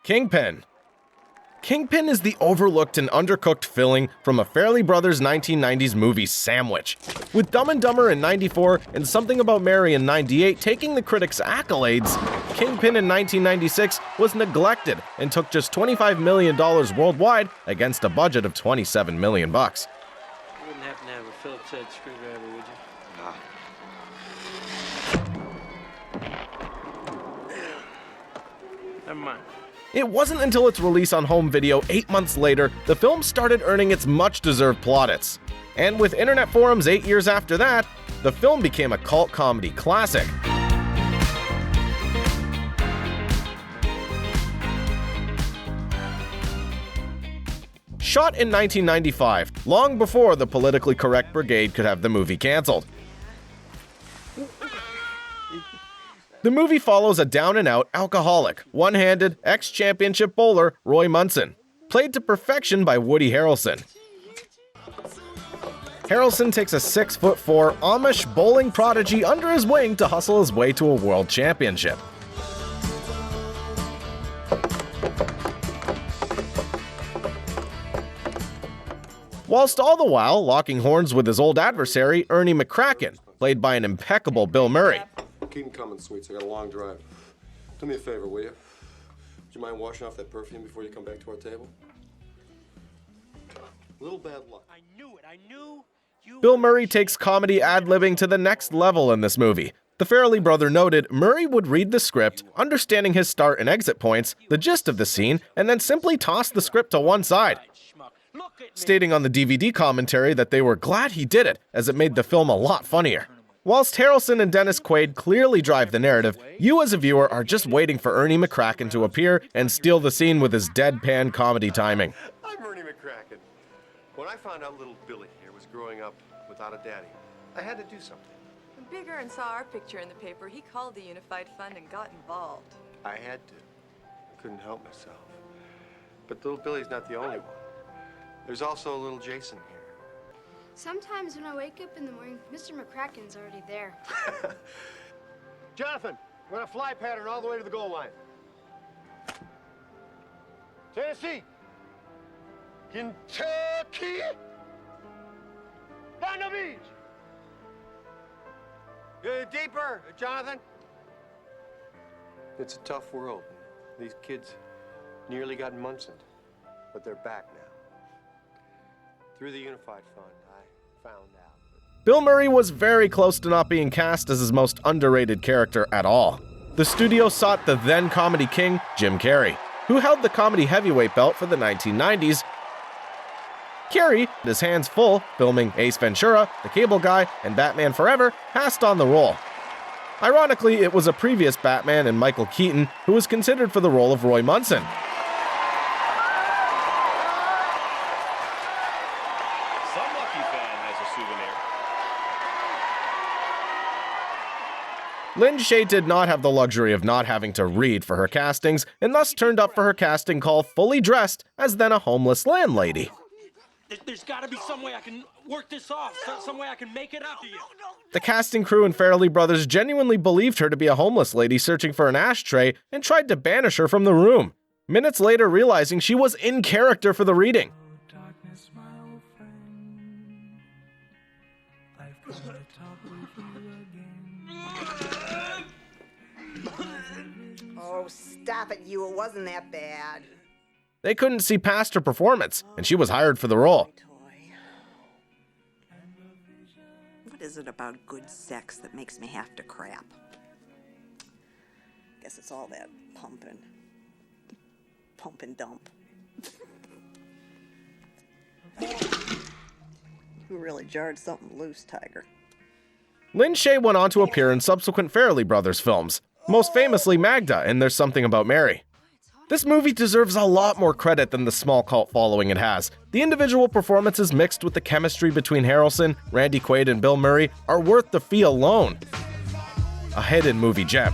Kingpin. Kingpin is the overlooked and undercooked filling from a Farrelly Brothers 1990s movie sandwich. With Dumb and Dumber in '94 and Something About Mary in '98 taking the critics' accolades, Kingpin in 1996 was neglected and took just $25 million worldwide against a budget of $27 million. You wouldn't happen to have a Phillips head screwdriver, would you? Never mind. It wasn't until its release on home video 8 months later the film started earning its much-deserved plaudits. And with internet forums 8 years after that, the film became a cult comedy classic. Shot in 1995, long before the politically correct brigade could have the movie canceled. The movie follows a down-and-out alcoholic, one-handed, ex-championship bowler Roy Munson, played to perfection by Woody Harrelson. Harrelson takes a 6'4" Amish bowling prodigy under his wing to hustle his way to a world championship. Whilst all the while locking horns with his old adversary, Ernie McCracken, played by an impeccable Bill Murray. Keep 'em coming, sweets. I got a long drive. Do me a favor, will you? Would you mind washing off that perfume before you come back to our table? Little bad luck. I knew it. I knew you. Bill Murray takes comedy ad-libbing to the next level in this movie. The Farrelly brother noted Murray would read the script, understanding his start and exit points, the gist of the scene, and then simply toss the script to one side, stating on the DVD commentary that they were glad he did it, as it made the film a lot funnier. Whilst Harrelson and Dennis Quaid clearly drive the narrative, you as a viewer are just waiting for Ernie McCracken to appear and steal the scene with his deadpan comedy timing. I'm Ernie McCracken. When I found out little Billy here was growing up without a daddy, I had to do something. When Bigger saw our picture in the paper, he called the Unified Fund and got involved. I had to. I couldn't help myself. But little Billy's not the only one. There's also a little Jason here. Sometimes when I wake up in the morning, Mr. McCracken's already there. Jonathan, run a fly pattern all the way to the goal line. Tennessee. Kentucky. Down the beach. Deeper, Jonathan. It's a tough world. These kids nearly got Munson, but they're back now. Through the Unified Fund, I found out. Bill Murray was very close to not being cast as his most underrated character at all. The studio sought the then comedy king, Jim Carey, who held the comedy heavyweight belt for the 1990s. Carey, his hands full, filming Ace Ventura, The Cable Guy, and Batman Forever, passed on the role. Ironically, it was a previous Batman and Michael Keaton who was considered for the role of Roy Munson. Lin Shaye did not have the luxury of not having to read for her castings, and thus turned up for her casting call fully dressed as then a homeless landlady. There's got to be some way I can work this off, some way I can make it up to you. The casting crew and Farrelly brothers genuinely believed her to be a homeless lady searching for an ashtray and tried to banish her from the room, minutes later realizing she was in character for the reading. Oh, stop it, you. It wasn't that bad. They couldn't see past her performance, and she was hired for the role. What is it about good sex that makes me have to crap? Guess it's all that pumping. Pump and dump. You really jarred something loose, Tiger. Lin Shaye went on to appear in subsequent Farrelly brothers films, most famously Magda in There's Something About Mary. This movie deserves a lot more credit than the small cult following it has. The individual performances mixed with the chemistry between Harrelson, Randy Quaid, and Bill Murray are worth the fee alone. A hidden movie gem.